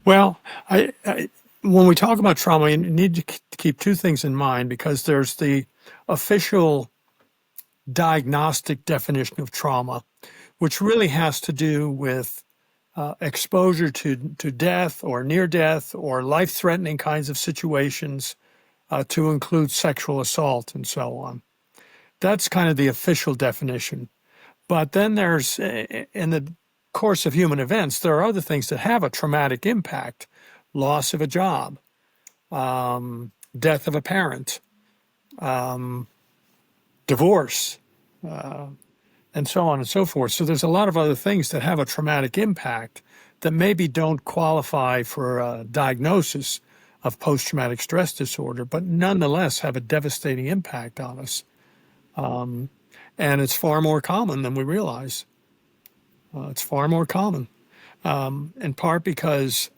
Well, when we talk about trauma, you need to keep two things in mind because there's the official diagnostic definition of trauma, which really has to do with exposure to death or near death or life threatening kinds of situations, to include sexual assault and so on. That's kind of the official definition. But then there's, in the course of human events, there are other things that have a traumatic impact: loss of a job, death of a parent, um, divorce, uh, and so on and so forth. So there's a lot of other things that have a traumatic impact that maybe don't qualify for a diagnosis of post-traumatic stress disorder, but nonetheless have a devastating impact on us. Um, and it's far more common than we realize. It's far more common, in part because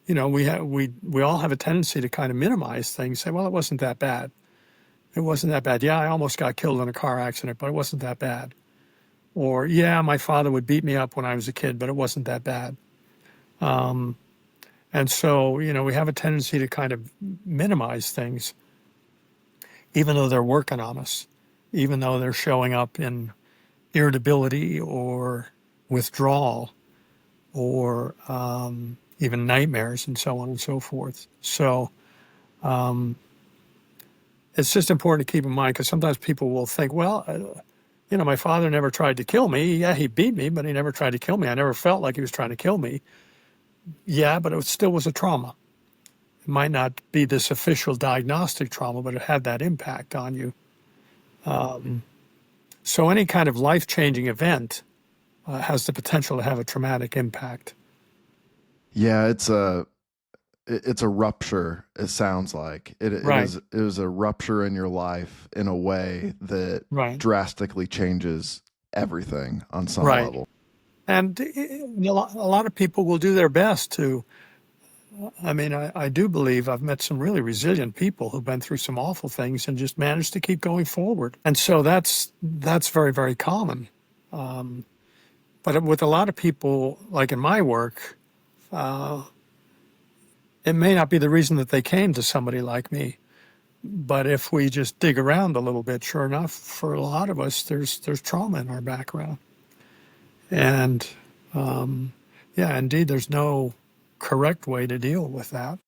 we all have a tendency to kind of minimize things. Say, well, it wasn't that bad. It wasn't that bad. Yeah, I almost got killed in a car accident, but it wasn't that bad. Or yeah, my father would beat me up when I was a kid, but it wasn't that bad. Um, and so we have a tendency to kind of minimize things, even though they're working on us, even though they're showing up in irritability or withdrawal or even nightmares and so on and so forth. So um, it's just important to keep in mind because sometimes people will think, well, my father never tried to kill me. Yeah, he beat me, but he never tried to kill me. I never felt like he was trying to kill me. Yeah, but it still was a trauma. It might not be this official diagnostic trauma, but it had that impact on you. Um, so any kind of life-changing event has the potential to have a traumatic impact. Yeah, it's a rupture. It sounds like Right, it was a rupture in your life in a way that right, drastically changes everything on some right. level. And a lot of people will do their best to, I mean, I do believe I've met some really resilient people who've been through some awful things and just managed to keep going forward. And so that's very, very common. Um, but with a lot of people, like in my work, uh, it may not be the reason that they came to somebody like me. But if we just dig around a little bit, sure enough, for a lot of us, there's trauma in our background. And yeah, indeed, there's no correct way to deal with that.